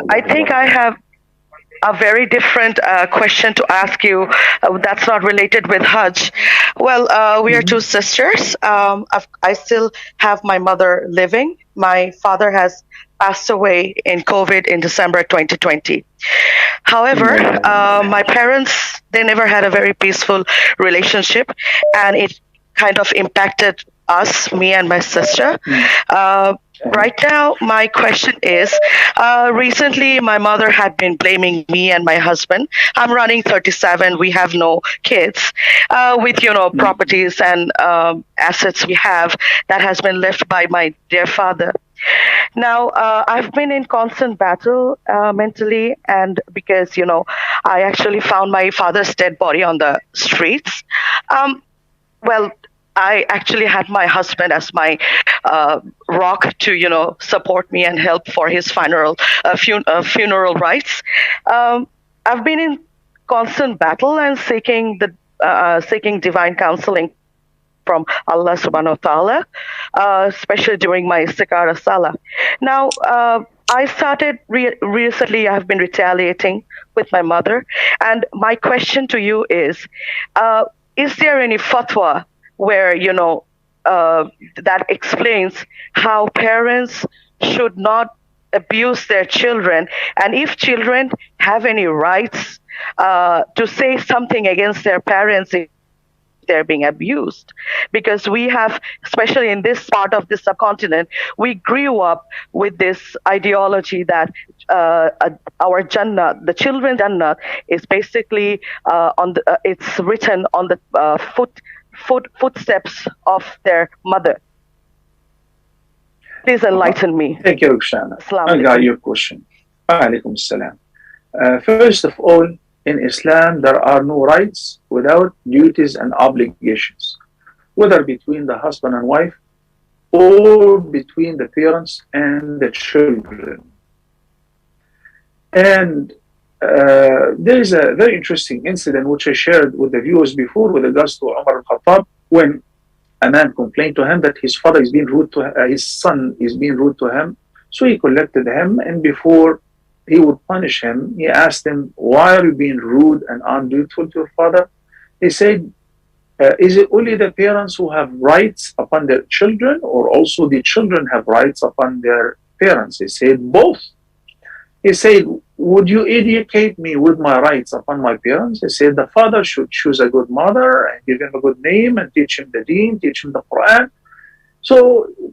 I think I have a very different question to ask you that's not related with Hajj. Well, we are two Mhm. sisters. I still have my mother living. My father has passed away in COVID in December 2020. However, Inna lillahi wa inna ilaihi my raji'un. parents, they never had a very peaceful relationship, and it kind of impacted us, me and my sister. Mm. Uh, Okay. right now, my question is recently, my mother had been blaming me and my husband. I'm running 37, we have no kids, with, Mm. properties and assets we have that has been left by my dear father. Now, I've been in constant battle mentally, and because, I actually found my father's dead body on the streets. Um, well, I actually had my husband as my rock to, support me and help for his funeral rites. Um, I've been in constant battle and seeking divine counseling from Allah subhanahu wa ta'ala, especially during my Sikara Salah. Now, I started recently, I've been retaliating with my mother. And my question to you uh, is there any fatwa where, that explains how parents should not abuse their children? And if children have any rights to say something against their parents if they're being abused, because we have, especially in this part of the subcontinent, we grew up with this ideology that our Jannah, the children's Jannah, is basically it's written on the footsteps of their mother. Please Uh-huh. enlighten me. Thank you, Roxana. Assalamu I got alaikum. your question. Alaikum salam. First of all, in Islam, there are no rights without duties and obligations, whether between the husband and wife or between the parents and the children. And there is a very interesting incident which I shared with the viewers before with regards to Umar al-Khattab when a man complained to him that his father is being rude to his son is being rude to him. So he collected him, and before he would punish him, he asked him, "Why are you being rude and undutiful to your father?" He said, "Is it only the parents who have rights upon their children, or also the children have rights upon their parents?" He said, "Both." He said, "Would you educate me with my rights upon my parents?" He said, "The father should choose a good mother and give him a good name and teach him the deen, teach him the Quran." So,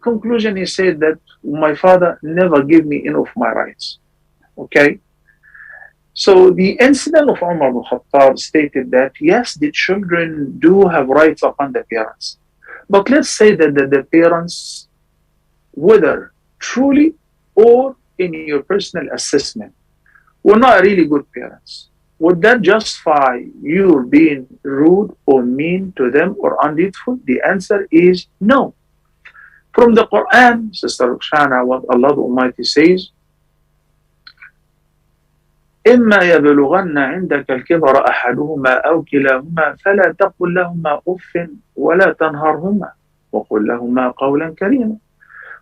conclusion, he said that my father never gave me enough my rights. Okay. So the incident of Umar ibn Khattab stated that yes, the children do have rights upon the parents. But let's say that the parents, whether truly or in your personal assessment, were not really good parents. Would that justify you being rude or mean to them or undutiful? The answer is no. From the Quran, Sister Rukhsana, what Allah the Almighty says, إما يبلغن عندك الكبر أحدهما أو كلاهما فلا تقل لهما أف ولا تنهرهما وقل لهما قولا كريما.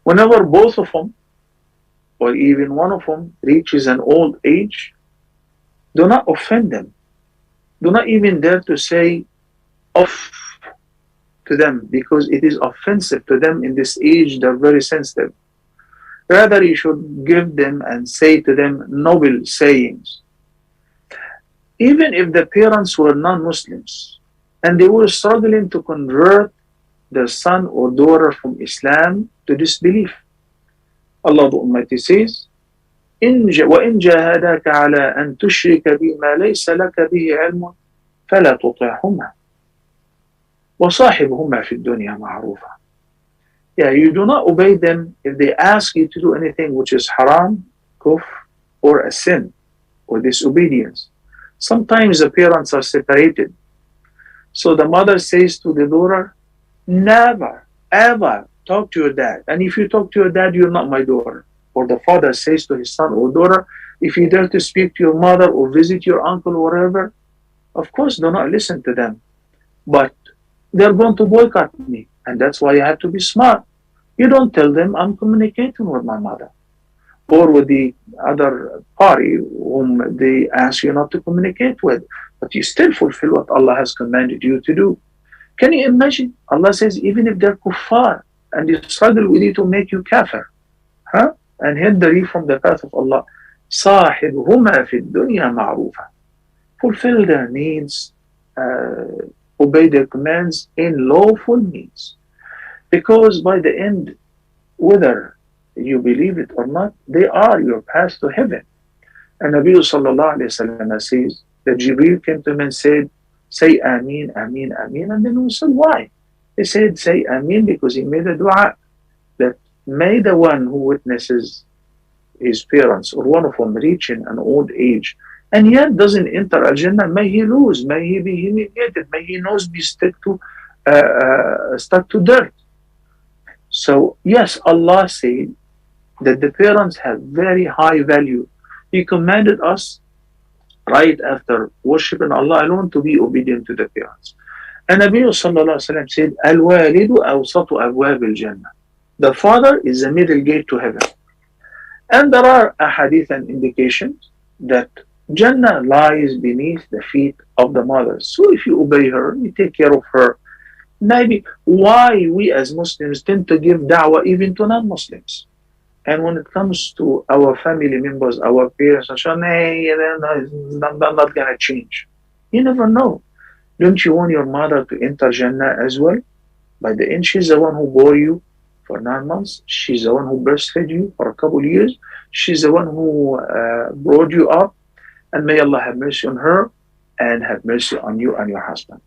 Whenever both of them or even one of them reaches an old age, do not offend them. Do not even dare to say off to them because it is offensive to them in this age. They're very sensitive. Rather, you should give them and say to them noble sayings. Even if the parents were non Muslims and they were struggling to convert their son or daughter from Islam to disbelief, Allah the Almighty says, وإن جاهداك على أن تشرك بما ليس لك به علم فلا تطعهما وصاحبهما في الدنيا معروفا. Yeah, you do not obey them if they ask you to do anything which is haram, kufr, or a sin, or disobedience. Sometimes the parents are separated. So the mother says to the daughter, never, ever talk to your dad. And if you talk to your dad, you're not my daughter. Or the father says to his son or daughter, if you dare to speak to your mother or visit your uncle or whatever, of course, do not listen to them. But they're going to boycott me. And that's why you have to be smart. You don't tell them I'm communicating with my mother. or with the other party whom they ask you not to communicate with, but you still fulfill what Allah has commanded you to do. Can you imagine? Allah says, even if they're kuffar and they struggle with you to make you kafir, huh? And hinder you from the path of Allah, صاحبهما في الدنيا معروفة. Fulfill their needs, obey their commands in lawful means. Because by the end, whether you believe it or not, they are your path to heaven. And Nabi sallallahu alayhi wasallam says that Jibreel came to him and said, say Ameen, Ameen, Ameen. And then we said, why? He said, say Ameen because he made a dua that may the one who witnesses his parents or one of them reaching an old age and yet doesn't enter Al-Jannah, may he lose, may he be humiliated, may his nose be stuck to dirt. So yes, Allah said that the parents have very high value. He commanded us right after worshiping Allah alone to be obedient to the parents. And Nabi sallallahu alaihi wasallam said, "Al-walidu awsatu abwab al-Jannah." The father is the middle gate to heaven. And there are ahadith and indications that Jannah lies beneath the feet of the mother. So if you obey her, you take care of her. Maybe why we as Muslims tend to give da'wah even to non-Muslims. And when it comes to our family members, our parents, hey, it's not going to change. You never know. Don't you want your mother to enter Jannah as well? By the end, she's the one who bore you for 9 months. She's the one who breastfed you for a couple of years. She's the one who brought you up. And may Allah have mercy on her and have mercy on you and your husband.